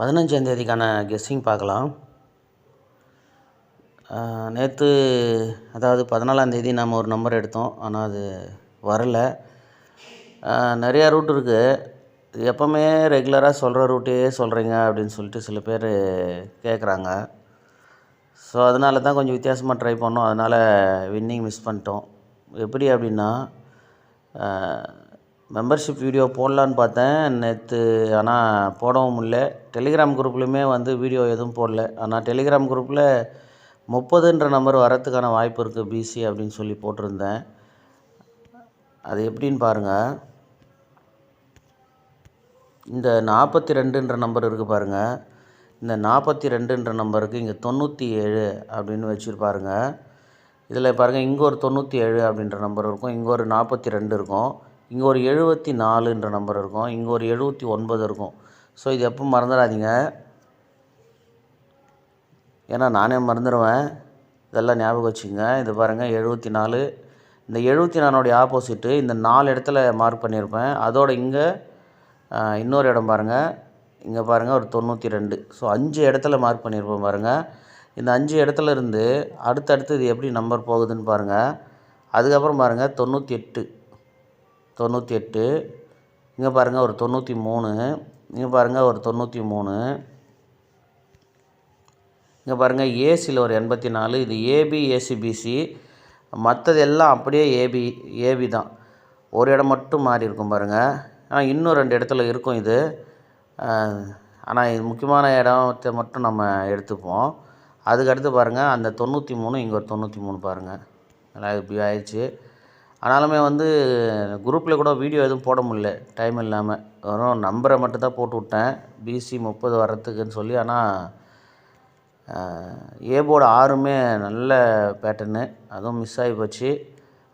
15ஆம் தேதிக்கான கெஸ்ஸிங் பார்க்கலாம். நேற்று அதாவது 14ஆம் தேதி நம்ம ஒரு நம்பர் எடுத்தோம். ஆனால் அது வரல. நிறையா ரூட் இருக்குது. எப்போவுமே ரெகுலராக சொல்கிற ரூட்டே சொல்கிறீங்க அப்படின்னு சொல்லிட்டு சில பேர் கேட்குறாங்க. ஸோ அதனால தான் கொஞ்சம் வித்தியாசமாக ட்ரை பண்ணோம். அதனால் வின்னிங் மிஸ் பண்ணிட்டோம். எப்படி அப்படின்னா, மெம்பர்ஷிப் வீடியோ போடலான்னு பார்த்தேன் நேற்று. ஆனால் போடவும் முடியல. டெலிகிராம் குரூப்லேயுமே வீடியோ எதுவும் போடல. ஆனால் டெலிகிராம் குரூப்பில் 30ன்ற நம்பர் வரத்துக்கான வாய்ப்பு இருக்குது பிசி அப்படின்னு சொல்லி போட்டிருந்தேன். அது எப்படின்னு பாருங்கள். இந்த 42ன்ற நம்பர் இருக்குது பாருங்கள். இந்த 42ன்ற நம்பருக்கு இங்கே 97 அப்படின்னு வச்சுருப்பாருங்க. இதில் பாருங்கள், இங்கே ஒரு 97 அப்படின்ற நம்பர் இருக்கும், இங்கே ஒரு 42 இருக்கும், இங்கே ஒரு 74ன்ற நம்பர் இருக்கும், இங்கே ஒரு 79 இருக்கும். ஸோ இது எப்போ மறந்துடாதீங்க. ஏன்னா நானே மறந்துடுவேன். இதெல்லாம் ஞாபகம் வச்சுங்க. இது பாருங்கள் 74. இந்த 74னுடைய ஆப்போசிட்டு இந்த 4 இடத்துல மார்க் பண்ணியிருப்பேன். அதோட இங்கே இன்னொரு இடம் பாருங்கள். இங்கே பாருங்கள் ஒரு 92. ஸோ 5 இடத்துல மார்க் பண்ணியிருப்போம் பாருங்கள். இந்த 5 இடத்துல இருந்து அடுத்தடுத்து இது எப்படி நம்பர் போகுதுன்னு பாருங்கள். அதுக்கப்புறம் பாருங்கள் 98. இங்கே பாருங்கள் ஒரு 93. இங்கே பாருங்கள் ஒரு 93. இங்கே பாருங்கள் ஏசியில் ஒரு 84. இது ஏபி ஏசிபிசி. மற்றது எல்லாம் அப்படியே ஏபி தான். ஒரு இடம் மட்டும் மாறி இருக்கும் பாருங்கள். ஆனால் இன்னும் 2 இடத்துல இருக்கும் இது. ஆனால் இது முக்கியமான இடத்தை மட்டும் நம்ம எடுத்துப்போம். அதுக்கடுத்து பாருங்கள் அந்த 93, இங்கே ஒரு 93 பாருங்கள். எல்லாம் இப்படி ஆயிடுச்சு. ஆனாலுமே குரூப்பில் கூட வீடியோ எதுவும் போட முடியல, டைம் இல்லாமல். வெறும் நம்பரை மட்டும் தான் போட்டு விட்டேன் பிசி 30 வர்றதுக்குன்னு சொல்லி. ஆனால் ஏபோர்டு 6மே நல்ல பேட்டர்னு, அதுவும் மிஸ் ஆகி போச்சு.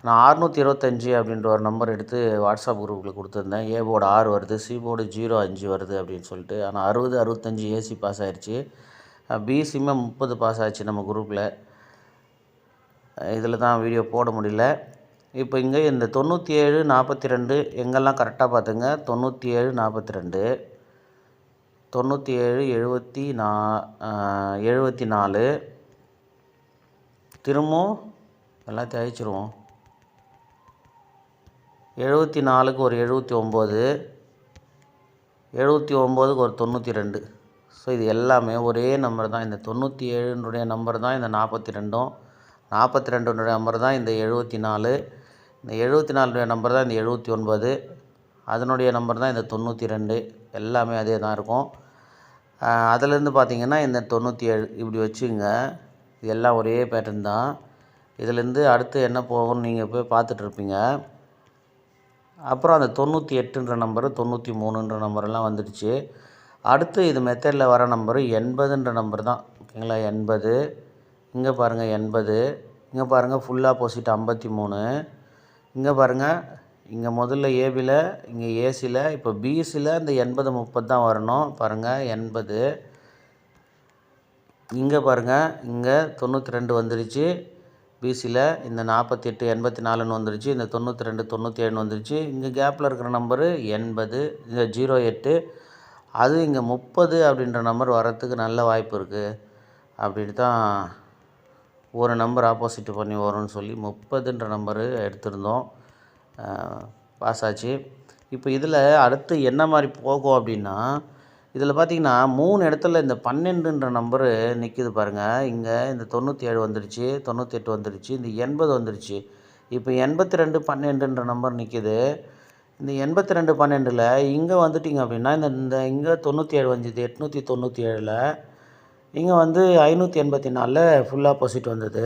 நான் 625 அப்படின்ற ஒரு நம்பர் எடுத்து வாட்ஸ்அப் குரூப்பில் கொடுத்துருந்தேன். ஏபோர்டு 6 வருது, சிபோர்டு 05 வருது அப்படின்னு சொல்லிட்டு. ஆனால் 60, 65 ஏசி பாஸ் ஆகிடுச்சு. பிசியுமே 30 பாஸ் ஆச்சு நம்ம குரூப்பில். இதில் தான் வீடியோ போட முடியல. இப்போ இங்கே இந்த 97, 42 எங்கெல்லாம் கரெக்டாக பார்த்துங்க. 97, 42, 97, 74, திரும்பவும் எல்லாத்தையும் அழிச்சிருவோம். 74க்கு ஒரு 79, 79க்கு ஒரு 92. ஸோ இது எல்லாமே ஒரே நம்பர் தான். இந்த 97னுடைய நம்பர் தான் இந்த 42ம், 42னுடைய நம்பர் தான் இந்த 74, இந்த 74னுடைய நம்பர் தான் இந்த 79, அதனுடைய நம்பர் தான் இந்த 92. எல்லாமே அதே தான் இருக்கும். அதிலேருந்து பார்த்திங்கன்னா இந்த 97 இப்படி வச்சுங்க. இது எல்லாம் ஒரே பேட்டர்ன் தான். இதிலேருந்து அடுத்து என்ன போகும்னு நீங்கள் போய் பார்த்துட்ருப்பீங்க. அப்புறம் அந்த 98ன்ற நம்பரு, 93ன்ற நம்பரெல்லாம் வந்துடுச்சு. அடுத்து இது மெத்தடில் வர நம்பரு 80ன்ற நம்பர் தான். ஓகேங்களா? 80. இங்கே பாருங்கள் 80. இங்கே பாருங்கள் ஃபுல் ஆப்போசிட் 53. இங்கே பாருங்கள், இங்கே முதல்ல ஏபியில், இங்கே ஏசியில், இப்போ பிசியில் இந்த 80, 30 தான் வரணும். பாருங்கள் 80. இங்கே பாருங்கள், இங்கே 92 வந்துருச்சு. பிசியில் இந்த 48, 84ன்னு வந்துருச்சு. இந்த 92, 97ன்னு வந்துருச்சு. இங்கே கேப்பில் இருக்கிற நம்பரு 80, இந்த 08. அது இங்கே 30 அப்படின்ற நம்பர் வரத்துக்கு நல்ல வாய்ப்பு இருக்குது. அப்படி தான் ஒரு நம்பர் ஆப்போசிட் பண்ணி வரும்னு சொல்லி 30ன்ற நம்பரு எடுத்திருந்தோம். பாஸ் ஆச்சு. இப்போ இதில் அடுத்து என்ன மாதிரி போகும் அப்படின்னா, இதில் பார்த்திங்கன்னா 3 இடத்துல இந்த 12ன்ற நம்பரு நிற்கிது பாருங்கள். இங்கே இந்த 97 வந்துடுச்சு, 98 வந்துடுச்சு, இந்த 80 வந்துடுச்சு. இப்போ 82, 12ன்ற நம்பர் நிற்கிது. இந்த 82, 12ல் இங்கே வந்துட்டிங்க அப்படின்னா இந்த இங்கே 97 வந்துது, 897ல் இங்கே 584ல் ஃபுல் ஆப்போசிட் வந்தது.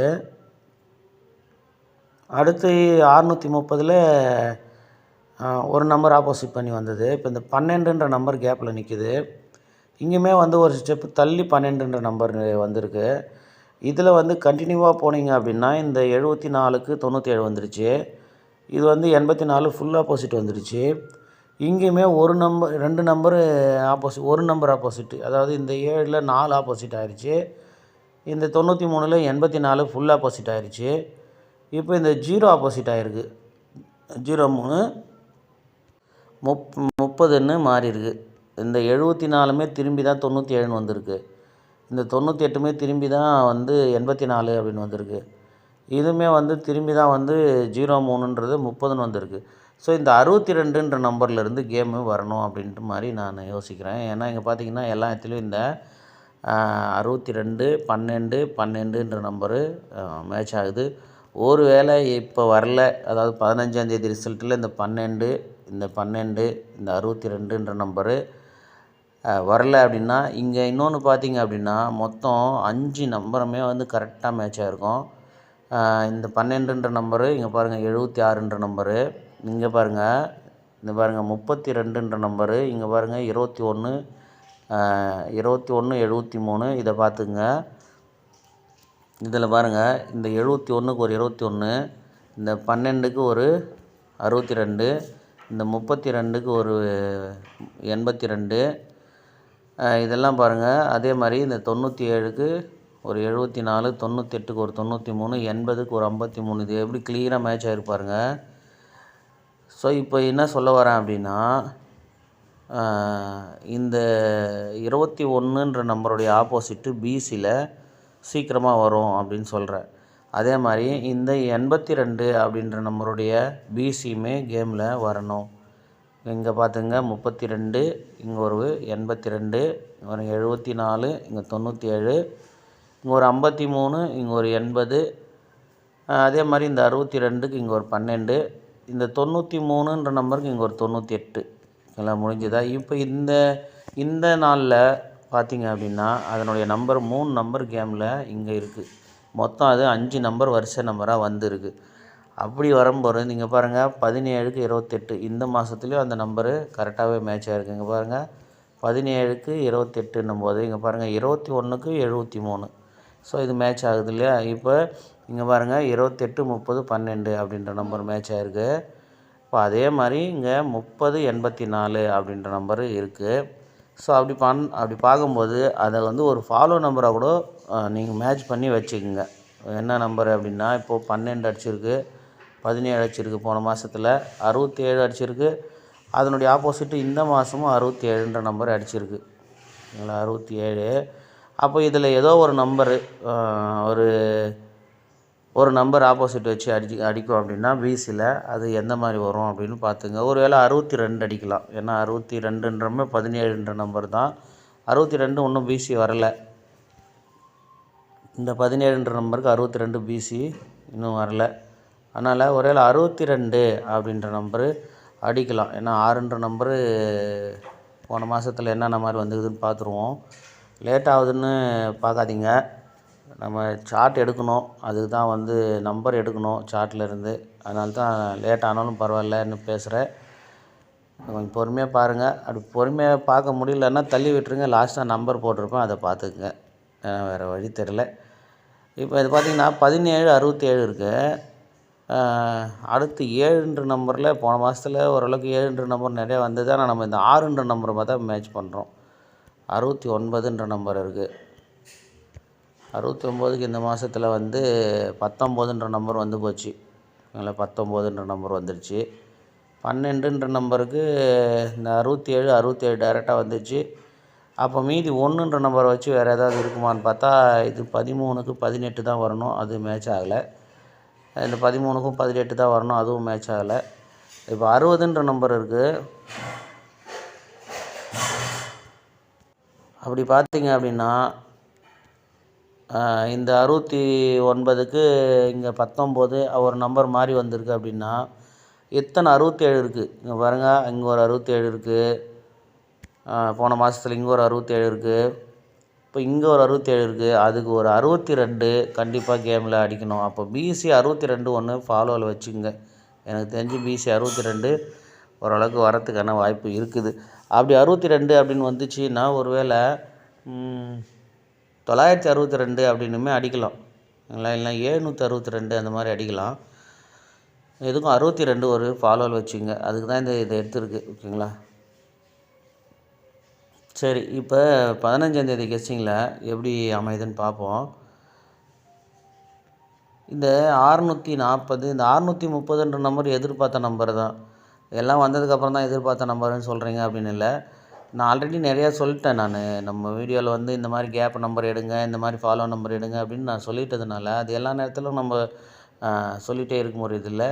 அடுத்து 630ல் ஒரு நம்பர் ஆப்போசிட் பண்ணி வந்தது. இப்போ இந்த 12ன்ற நம்பர் கேப்பில் நிற்கிது. இங்கேயுமே ஒரு ஸ்டெப்பு தள்ளி 12ன்ற நம்பர் வந்திருக்கு. இதில் கண்டினியூவாக போனீங்க அப்படின்னா இந்த 74க்கு 97 வந்துருச்சு. இது 84 ஃபுல் ஆப்போசிட் வந்துருச்சு. இங்கேயுமே ஒரு நம்பர் 2 நம்பரு ஆப்போசிட், ஒரு நம்பர் ஆப்போசிட்டு, அதாவது இந்த 7ல் 4 ஆப்போசிட் ஆயிடுச்சு. இந்த 93ல் 84 ஃபுல் ஆப்போசிட் ஆயிடுச்சு. இப்போ இந்த 0 ஆப்போசிட் ஆகிருக்கு. 03 30ன்னு மாறி இருக்குது. இந்த 74மே திரும்பி தான் 97ன்னு வந்திருக்கு. இந்த 98மே திரும்பி தான் வந்து 84 அப்படின்னு வந்திருக்கு. இதுவுமே வந்து திரும்பி தான் வந்து 03ன்றது 30ன்னு வந்திருக்கு. ஸோ இந்த 62ன்ற நம்பர்லேருந்து கேமு வரணும் அப்படின்ட்டு மாதிரி நான் யோசிக்கிறேன். ஏன்னா இங்கே பார்த்தீங்கன்னா எல்லா இடத்துலையும் இந்த 62, 12, 12ன்ற நம்பரு மேட்ச் ஆகுது. ஒரு வேளை இப்போ வரல, அதாவது 15ஆந்தேதி ரிசல்ட்டில் இந்த 12, இந்த 12, இந்த 62ன்ற நம்பரு வரல அப்படின்னா, இங்கே இன்னொன்று பார்த்தீங்க அப்படின்னா மொத்தம் 5 நம்பருமே வந்து கரெக்டாக மேட்ச் ஆகிருக்கும். இந்த 12ன்ற நம்பரு இங்கே பாருங்கள், 76ன்ற நம்பரு இங்கே பாருங்கள், இந்த பாருங்கள் 32ன்ற நம்பரு இங்கே பாருங்கள் 21, 73 இதை பார்த்துங்க. இதில் பாருங்கள், இந்த 71க்கு ஒரு 21, இந்த 12க்கு ஒரு 62, இந்த 32க்கு ஒரு 82, இதெல்லாம் பாருங்கள். அதே மாதிரி இந்த 97க்கு ஒரு 74, 98க்கு ஒரு 93, 80க்கு ஒரு 53. இது எப்படி கிளியராக மேட்ச் ஆகிருப்பாருங்க. ஸோ இப்போ என்ன சொல்ல வரேன் அப்படின்னா, இந்த 21ன்ற நம்பருடைய ஆப்போசிட்டு பிசியில் சீக்கிரமாக வரும் அப்படின்னு சொல்கிறேன். அதே மாதிரி இந்த 82 அப்படின்ற நம்பருடைய பிசியுமே கேமில் வரணும். இங்கே பார்த்துங்க 32, இங்கே ஒரு 82, ஒரு 74, இங்கே 97, இங்கே ஒரு 53, இங்கே ஒரு 80, அதே மாதிரி இந்த 62க்கு இங்கே ஒரு 12, இந்த 93ன்ற நம்பருக்கு இங்கே ஒரு 98 எல்லாம் முடிஞ்சுதா. இப்போ இந்த நாளில் பார்த்திங்க அப்படின்னா அதனுடைய நம்பர் 3 நம்பர் கேமில் இங்கே இருக்குது. மொத்தம் அது 5 நம்பர் வரிசை நம்பராக வந்துருக்கு. அப்படி வரும்போது நீங்கள் பாருங்கள் 17க்கு 28 இந்த மாதத்துலேயும் அந்த நம்பரு கரெக்டாகவே மேட்ச் ஆகிருக்கு. இங்கே பாருங்கள் 17க்கு 28ன்னும் போது இங்கே பாருங்கள் 21க்கு 73. ஸோ இது மேட்ச் ஆகுது இல்லையா. இப்போ இங்கே பாருங்கள் 28, 30, 12 அப்படின்ற நம்பர் மேட்ச் ஆகிருக்கு. இப்போ அதே மாதிரி இங்கே 30, 84 அப்படின்ற நம்பரு இருக்குது. ஸோ அப்படி பார்க்கும்போது அதை வந்து ஒரு ஃபாலோ நம்பராக கூட நீங்கள் மேட்ச் பண்ணி வச்சுக்கோங்க. என்ன நம்பர் அப்படின்னா, இப்போது 12 அடிச்சிருக்கு, 17 அடிச்சிருக்கு, போன மாதத்தில் 67 அடிச்சிருக்கு. அதனுடைய ஆப்போசிட்டு இந்த மாதமும் 67ன்ற நம்பர் அடிச்சிருக்கு. 67. அப்போ இதில் ஏதோ ஒரு நம்பரு ஒரு நம்பர் ஆப்போசிட் வச்சு அடிக்கும் அப்படின்னா பிசியில் அது எந்த மாதிரி வரும் அப்படின்னு பார்த்துங்க. ஒரு வேளை 62 அடிக்கலாம். ஏன்னா 62ன்றமே 17ன்ற நம்பர் தான். 62 இன்னும் பிசி வரலை. இந்த 17ன்ற நம்பருக்கு 62 பிசி இன்னும் வரலை. அதனால் ஒருவேளை 62 அப்படின்ற நம்பரு அடிக்கலாம். ஏன்னா 6ன்ற நம்பரு போன மாதத்தில் என்னென்ன மாதிரி வந்துக்குதுன்னு பார்த்துருவோம். லேட் ஆகுதுன்னு பார்க்காதீங்க. நம்ம சார்ட் எடுக்கணும், அதுக்கு தான் வந்து நம்பர் எடுக்கணும் சார்ட்லேருந்து. அதனால தான் லேட் ஆனாலும் பரவாயில்லன்னு பேசுகிறேன். கொஞ்சம் பொறுமையாக பாருங்கள். அப்படி பொறுமையாக பார்க்க முடியலன்னா தள்ளி விட்டுருங்க. லாஸ்ட்டாக நம்பர் போட்டிருப்பேன், அதை பார்த்துக்குங்க. வேறு வழி தெரில. இப்போ இது பார்த்திங்கன்னா 17, 67 இருக்குது. அடுத்து 7ன்ற நம்பரில் போன மாதத்தில் ஓரளவுக்கு 7ன்ற நம்பர் நிறையா வந்தது. ஆனால் நம்ம இந்த 6ன்ற நம்பரை பார்த்தா மேட்ச் பண்ணுறோம். 69ன்ற நம்பர் இருக்குது. 69க்கு இந்த மாதத்தில் வந்து 19ன்ற நம்பர் வந்து போச்சு. அதில் 19ன்ற நம்பர் வந்துடுச்சு. 12ன்ற நம்பருக்கு இந்த 67, 67 டைரெக்டாக வந்துடுச்சு. அப்போ மீதி 1ன்ற நம்பரை வச்சு வேறு ஏதாவது இருக்குமான்னு பார்த்தா இது 13க்கு 18 தான் வரணும், அது மேட்ச் ஆகலை. இந்த 13க்கும் 18 தான் வரணும், அதுவும் மேட்ச் ஆகலை. இப்போ 60ன்ற நம்பர் இருக்குது. அப்படி பார்த்தீங்க அப்படின்னா இந்த 69க்கு இங்கே 19 ஒரு நம்பர் மாறி வந்திருக்கு. அப்படின்னா எத்தனை 67 இருக்குது இங்கே பாருங்கள். இங்கே ஒரு 67 இருக்குது. போன மாதத்தில் இங்கே ஒரு 67 இருக்குது. இப்போ இங்கே ஒரு 67 இருக்குது. அதுக்கு ஒரு 62 கண்டிப்பாக கேமில் அடிக்கணும். அப்போ பிசி 62 ஒன்று ஃபாலோவில் வச்சுங்க. எனக்கு தெரிஞ்சு பிசி 62 ஓரளவுக்கு வரத்துக்கான வாய்ப்பு இருக்குது. அப்படி 62 அப்படின்னு வந்துச்சுன்னா ஒரு வேளை 962 அப்படின்னுமே அடிக்கலாம். இல்லை 762 அந்த மாதிரி அடிக்கலாம். எதுக்கும் 62 ஒரு ஃபாலோவில் வச்சுங்க. அதுக்கு தான் இதை எடுத்துருக்கு. ஓகேங்களா. சரி, இப்போ 15ஆந்தேதி கெஸ்டிங்கில் எப்படி அமையுதுன்னு பார்ப்போம். இந்த 640, இந்த 630ன்ற நம்பர் எதிர்பார்த்த நம்பர் தான். எல்லாம் வந்ததுக்கப்புறம் தான் எதிர்பார்த்த நம்பருன்னு சொல்கிறீங்க அப்படின்னு இல்லை. நான் ஆல்ரெடி நிறையா சொல்லிட்டேன். நம்ம வீடியோவில் வந்து இந்த மாதிரி கேப் நம்பர் எடுங்க, இந்த மாதிரி ஃபாலோ நம்பர் எடுங்க அப்படின்னு நான் சொல்லிட்டதுனால அது எல்லா நேரத்திலும் நம்ம சொல்லிகிட்டே இருக்க முடியதில்ல.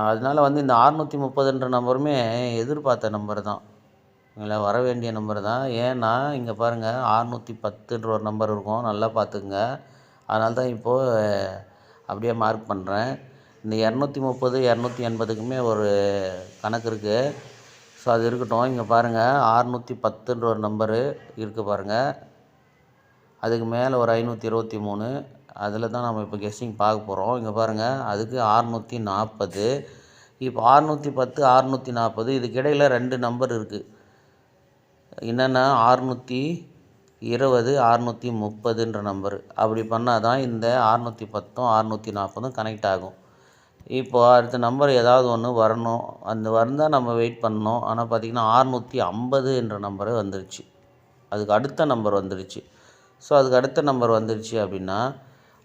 அதனால வந்து இந்த 630ன்ற நம்பருமே எதிர்பார்த்த நம்பர் தான். இல்லை, வர வேண்டிய நம்பர் தான். ஏன்னா இங்கே பாருங்கள், 610ன்ற ஒரு நம்பர் இருக்கும், நல்லா பார்த்துக்குங்க. அதனால தான் இப்போது அப்படியே மார்க் பண்ணுறேன். இந்த 230 280க்குமே ஒரு கணக்கு இருக்குது. ஸோ அது இருக்கட்டும். இங்கே பாருங்கள், 610ன்ற ஒரு நம்பரு இருக்குது பாருங்கள். அதுக்கு மேலே ஒரு 523, அதில் தான் நம்ம இப்போ கெஸ்ஸிங் பார்க்க போகிறோம். இங்கே பாருங்கள், அதுக்கு 640. இப்போ 610 640 இதுக்கு இடையில் 2 நம்பர் இருக்குது. என்னென்னா 620 630ன்ற நம்பரு. அப்படி பண்ணால் தான் இந்த 610ம் 640ம் கனெக்ட் ஆகும். இப்போது அடுத்த நம்பர் ஏதாவது ஒன்று வரணும். அந்த வந்தால் நம்ம வெயிட் பண்ணணும். ஆனால் பார்த்திங்கன்னா 650ன்ற நம்பரு வந்துருச்சு. அதுக்கு அடுத்த நம்பர் வந்துருச்சு. ஸோ அதுக்கு அடுத்த நம்பர் வந்துருச்சு அப்படின்னா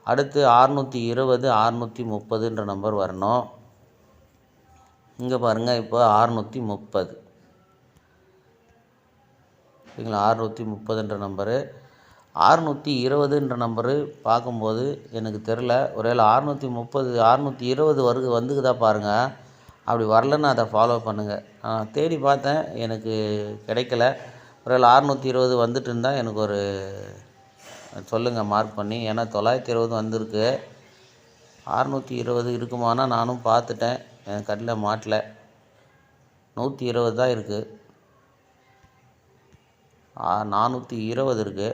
அடுத்து 620 630ன்ற நம்பர் வரணும். இங்கே பாருங்கள், இப்போ 630 சரிங்களா. 630ன்ற நம்பரு. 620ன்ற நம்பரு பார்க்கும்போது எனக்கு தெரில. ஒருவேளை 630 620 வந்துக்குதா பாருங்கள். அப்படி வரலன்னு அதை ஃபாலோ பண்ணுங்கள். தேடி பார்த்தேன், எனக்கு கிடைக்கல. ஒருவேளை 620 வந்துட்டு இருந்தால் எனக்கு ஒரு சொல்லுங்கள் மார்க் பண்ணி. ஏன்னா 920 வந்திருக்கு. 620 இருக்குமானா நானும் பார்த்துட்டேன், என் கண்ணில் மாட்டல. 120 தான் இருக்குது. 420 இருக்குது.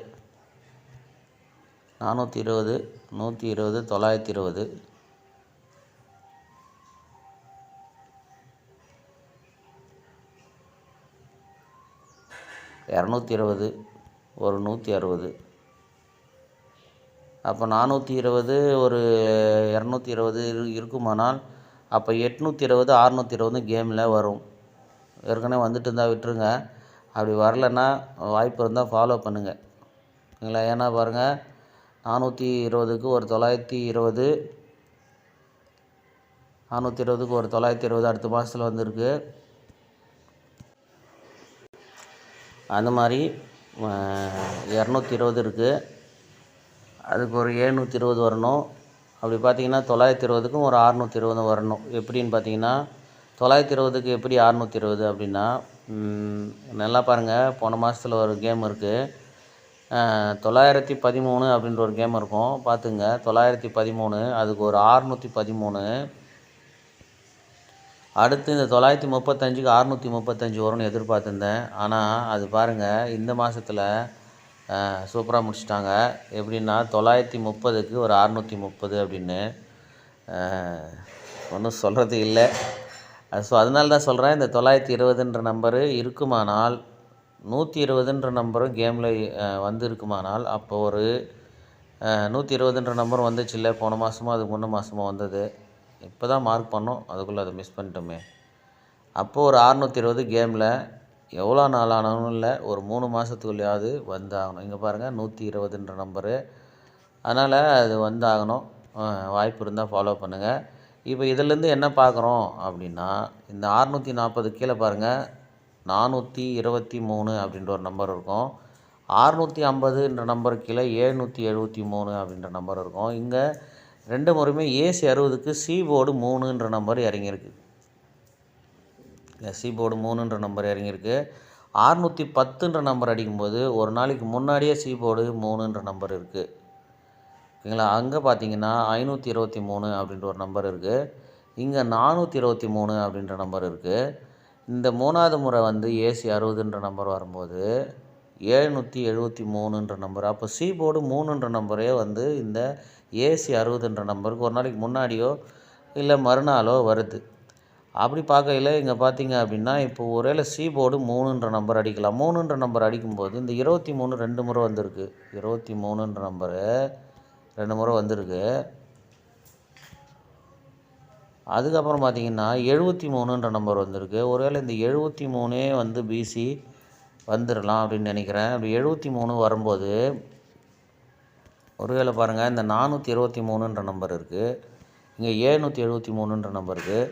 420 120 920 220 ஒரு 160. அப்போ 420 ஒரு 220 இருக்குமானால் அப்போ 820 620 கேமில் வரும். ஏற்கனவே வந்துட்டு இருந்தால் விட்டுருங்க. அப்படி வரலன்னா வாய்ப்பு இருந்தால் ஃபாலோ பண்ணுங்கள் சரிங்களா. ஏன்னா பாருங்கள், 420க்கு ஒரு 920, 420க்கு ஒரு 920 அடுத்த மாதத்தில் வந்திருக்கு. அந்த மாதிரி 220 இருக்குது. அதுக்கு ஒரு 720 வரணும். அப்படி பார்த்திங்கன்னா 920க்கும் ஒரு 620 வரணும். எப்படின்னு பார்த்தீங்கன்னா 920க்கு எப்படி 620 அப்படின்னா, நல்லா பாருங்கள், போன மாதத்தில் ஒரு கேம் இருக்குது. 913 அப்படின்ற ஒரு கேம் இருக்கும், பார்த்துங்க. 913 அதுக்கு ஒரு 613. அடுத்து இந்த 935க்கு 635 வரும்னு எதிர்பார்த்துருந்தேன். ஆனால் அது பாருங்கள், இந்த மாதத்தில் சூப்பராக முடிச்சிட்டாங்க. எப்படின்னா 930க்கு ஒரு 630 அப்படின்னு. ஒன்றும் சொல்கிறது இல்லை. ஸோ அதனால தான் சொல்கிறேன், இந்த 920ன்ற நம்பரு இருக்குமானால் 120ன்ற நம்பரும் கேமில் வந்து இருக்குமானால் அப்போ ஒரு 120ன்ற நம்பரும் வந்துச்சு இல்லை, போன மாதமோ அதுக்கு முன்ன மாதமோ வந்தது. இப்போ தான் மார்க் பண்ணோம், அதுக்குள்ளே அதை மிஸ் பண்ணிட்டோமே. அப்போது ஒரு 620 கேமில் எவ்வளோ நாள் ஆனாலும் இல்லை, ஒரு 3 மாதத்துக்குள்ளேயாவது வந்தாகணும். இங்கே பாருங்கள், 120ன்ற நம்பரு. அதனால் அது வந்தாகணும். வாய்ப்பு இருந்தால் ஃபாலோ பண்ணுங்கள். இப்போ இதிலேருந்து என்ன பார்க்குறோம் அப்படின்னா, இந்த 640 கீழே பாருங்கள், 423 அப்படின்ற ஒரு நம்பர் இருக்கும். 650ன்ற நம்பர் கீழே 773 அப்படின்ற நம்பர் இருக்கும். இங்கே 2 முறையுமே ஏசி 60க்கு சி போர்டு 3ன்ற நம்பர் இறங்கியிருக்கு. சி போர்டு 3ன்ற நம்பர் இறங்கியிருக்கு. 610ன்ற நம்பர் அடிக்கும்போது ஒரு நாளைக்கு முன்னாடியே சி போர்டு 3ன்ற நம்பர் இருக்குது ஓகேங்களா. அங்கே பார்த்தீங்கன்னா 523 அப்படின்ற ஒரு நம்பர் இருக்குது. இங்கே 423 அப்படின்ற நம்பர் இருக்குது. இந்த 3வது முறை வந்து ஏசி 60ன்ற நம்பர் வரும்போது 773ன்ற நம்பர். அப்போ சி போர்டு 3ன்ற நம்பரே வந்து இந்த ஏசி 60ன்ற நம்பருக்கு ஒரு நாளைக்கு முன்னாடியோ இல்லை மறுநாளோ வருது. அப்படி பார்க்கையில் இங்கே பார்த்தீங்க அப்படின்னா, இப்போ ஒருவேளை சி போர்டு 3ன்ற நம்பர் அடிக்கலாம். 3ன்ற நம்பர் அடிக்கும்போது இந்த 23 2 முறை வந்திருக்கு. 23ன்ற நம்பரு 2 முறை வந்திருக்கு. அதுக்கப்புறம் பார்த்திங்கன்னா 73ன்ற நம்பர் வந்திருக்கு. ஒருவேளை இந்த 73 வந்து பிசி வந்துடலாம் அப்படின்னு நினைக்கிறேன். அப்படி 73 வரும்போது ஒருவேளை பாருங்கள், இந்த 423ன்ற நம்பர் இருக்குது, இங்கே 773ன்ற நம்பர் இருக்குது.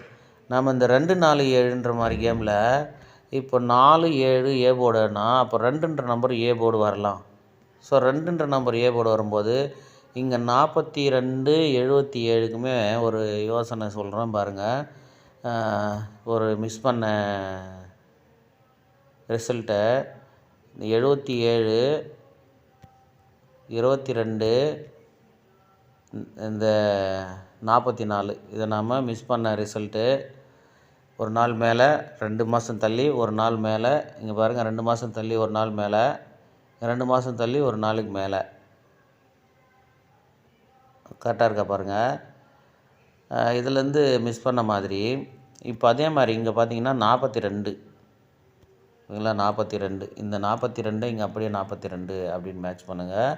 நம்ம இந்த 247ன்ற மாதிரி கேமில் இப்போ 4 7 ஏ போர்டுனா அப்போ 2ன்ற நம்பர் ஏ போர்டு வரலாம். ஸோ 2ன்ற நம்பர் ஏ போர்டு வரும்போது இங்கே 42 77க்குமே ஒரு யோசனை சொல்கிறேன் பாருங்கள். ஒரு மிஸ் பண்ண ரிசல்ட்டை 77 22 இந்த 44 இதை நாம் மிஸ் பண்ண ரிசல்ட்டு. ஒரு நாள் மேலே 2 மாதம் தள்ளி ஒரு நாள் மேலே, இங்கே பாருங்கள் 2 மாதம் தள்ளி ஒரு நாள் மேலே, 2 மாதம் தள்ளி ஒரு நாளுக்கு மேலே. கரெக்டாக இருக்கா பாருங்கள். இதுலேருந்து மிஸ் பண்ண மாதிரி இப்போ அதே மாதிரி இங்கே பார்த்தீங்கன்னா 42 ஓகேங்களா, 42 இந்த 42 இங்கே அப்படியே 42 அப்படின்னு மேட்ச் பண்ணுங்கள்.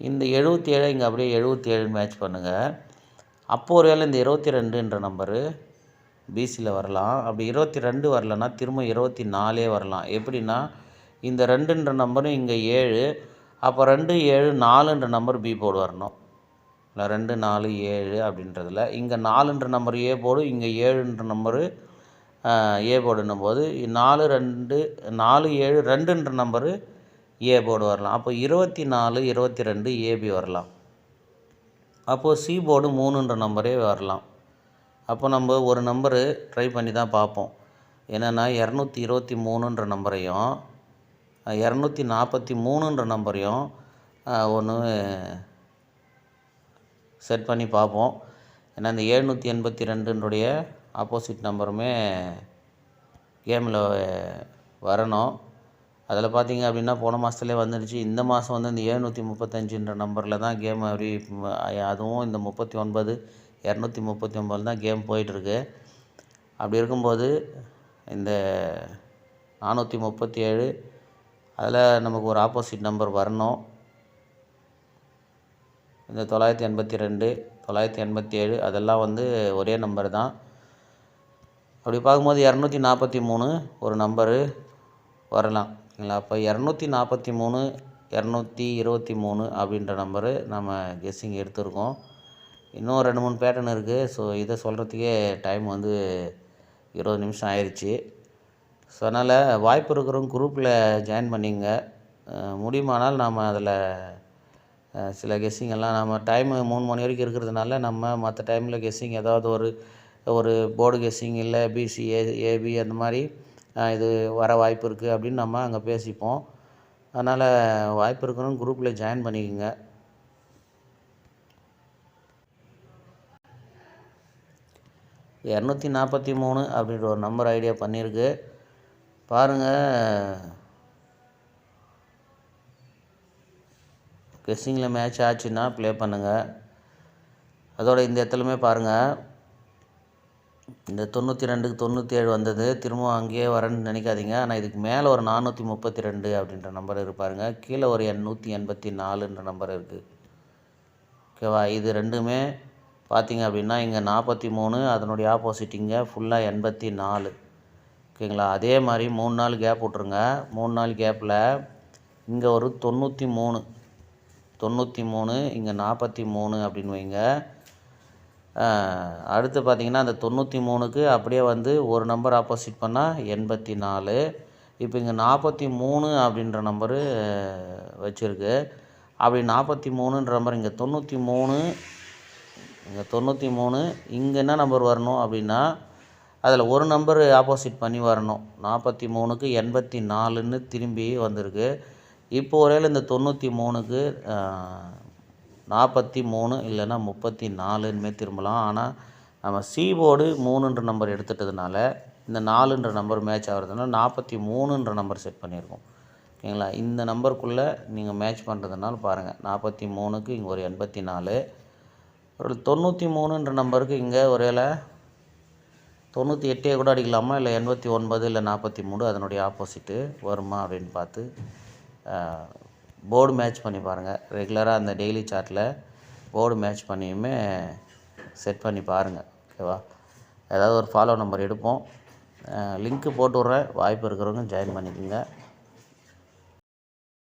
இந்த 77 இங்கே அப்படியே 77 மேட்ச் பண்ணுங்கள். அப்போது ஒரு வேளை இந்த 22ன்ற நம்பரு பிசியில் வரலாம். அப்படி 22 வரலன்னா திரும்ப 24 வரலாம். எப்படின்னா இந்த 2ன்ற நம்பரும் இங்கே 7, அப்போ 2 7 4ன்ற நம்பர் பி போர்டு வரணும். இல்லை 2 4 7 அப்படின்றதில் இங்கே 4ன்ற நம்பர் ஏ போர்டு, இங்கே 7ன்ற நம்பரு ஏ போர்டுன்னும் போது 4 2 4 7 2ன்ற நம்பரு ஏ போர்டு வரலாம். அப்போ 24 22 ஏபி வரலாம். அப்போது சி போர்டு 3ன்ற நம்பரே வரலாம். அப்போ நம்ம ஒரு நம்பரு ட்ரை பண்ணி தான் பார்ப்போம். என்னென்னா 223ன்ற நம்பரையும் 243ன்ற நம்பரையும் ஒன்று செட் பண்ணி பார்ப்போம். ஏன்னா இந்த 782ன்னுடைய ஆப்போசிட் நம்பருமே கேமில் வரணும். அதில் பார்த்தீங்க அப்படின்னா போன மாதத்துலேயே வந்துடுச்சு. இந்த மாதம் வந்து இந்த 735ன்ற நம்பரில் தான் கேம் அப்படி, அதுவும் இந்த 39 239 தான் கேம் போயிட்டுருக்கு. அப்படி இருக்கும்போது இந்த 437 அதில் நமக்கு ஒரு ஆப்போசிட் நம்பர் வரணும். இந்த 982 987 அதெல்லாம் வந்து ஒரே நம்பர் தான். அப்படி பார்க்கும்போது 243 ஒரு நம்பரு வரலாம். சரிங்களா, அப்போ 243 223 அப்படின்ற நம்பரு நம்ம கெஸ்ஸிங் எடுத்திருக்கோம். இன்னும் 2 3 பேட்டர்ன் இருக்குது. ஸோ இதை சொல்கிறதுக்கே டைம் வந்து 20 நிமிஷம் ஆயிடுச்சு. ஸோ அதனால் வாய்ப்பு இருக்கிறவங்க குரூப்பில் ஜாயின் பண்ணிங்க. முடியுமானால் நாம் அதில் சில கெஸ்ஸிங் எல்லாம் நம்ம டைமு 3 மணி வரைக்கும் இருக்கிறதுனால நம்ம மற்ற டைமில் கெஸ்ஸிங் ஏதாவது ஒரு போர்டு கெஸ்ஸிங் இல்லை பிசி ஏபி அந்த மாதிரி இது வர வாய்ப்பு இருக்குது அப்படின்னு நம்ம அங்கே பேசிப்போம். அதனால் வாய்ப்பு இருக்கிறவங்க குரூப்பில் ஜாயின் பண்ணிக்கோங்க. இரநூத்தி 243 அப்படின்ற ஒரு நம்பர் ஐடியா பண்ணியிருக்கு பாருங்கள். கெஸ்ஸிங்கில் மேட்ச் ஆச்சுன்னா ப்ளே பண்ணுங்கள். அதோட இந்த இடத்துலையுமே பாருங்கள், இந்த 92க்கு 97 வந்தது, திரும்ப அங்கேயே வரேன்னு நினைக்காதீங்க. ஆனால் இதுக்கு மேலே ஒரு 432 அப்படின்ற நம்பர் இருப்பாருங்க, கீழே ஒரு 184ன்ற நம்பர் இருக்குது. ஓகேவா, இது ரெண்டுமே பார்த்திங்க அப்படின்னா இங்கே 43, அதனுடைய ஆப்போசிட் இங்கே ஃபுல்லாக 84. ஓகேங்களா, அதே மாதிரி 3 நாள் கேப் விட்ருங்க. 3 நாள் கேப்பில் இங்கே ஒரு 93, இங்கே 43 அப்படின்னு வைங்க. அடுத்து பார்த்திங்கன்னா அந்த 93க்கு அப்படியே வந்து ஒரு நம்பர் ஆப்போசிட் பண்ணால் 84. இப்போ இங்கே 43 அப்படின்ற நம்பரு வச்சுருக்கு. அப்படி 43ன்ற நம்பர் இங்கே 93, இங்கே என்ன நம்பர் வரணும் அப்படின்னா அதில் ஒரு நம்பர் ஆப்போசிட் பண்ணி வரணும். 43க்கு 84ன்னு திரும்பி வந்திருக்கு. இப்போ ஒருவேளை இந்த 93க்கு 43 இல்லைன்னா 34ன்னுமே திரும்பலாம். ஆனால் நம்ம சி போர்டு 3ன்ற நம்பர் எடுத்துட்டதுனால இந்த 4ன்ற நம்பர் மேட்ச் ஆகிறதுனால 43ன்ற நம்பர் செட் பண்ணியிருக்கோம். ஓகேங்களா, இந்த நம்பருக்குள்ளே நீங்கள் மேட்ச் பண்ணுறதுனால பாருங்கள், 43க்கு இங்கே ஒரு 84, ஒரு 93ன்ற நம்பருக்கு இங்கே ஒருவேளை 98 கூட அடிக்கலாமா, இல்லை 89 இல்லை 43 அதனுடைய ஆப்போசிட்டு வருமா அப்படின்னு பார்த்து போர்டு மேட்ச் பண்ணி பாருங்கள். ரெகுலராக அந்த டெய்லி சார்ட்டில் போர்டு மேட்ச் பண்ணியுமே செட் பண்ணி பாருங்கள். ஓகேவா, ஏதாவது ஒரு ஃபாலோ நம்பர் எடுப்போம். லிங்க்கு போட்டு விட்றேன், வாய்ப்பு இருக்கிறவங்க ஜாயின் பண்ணிக்கோங்க.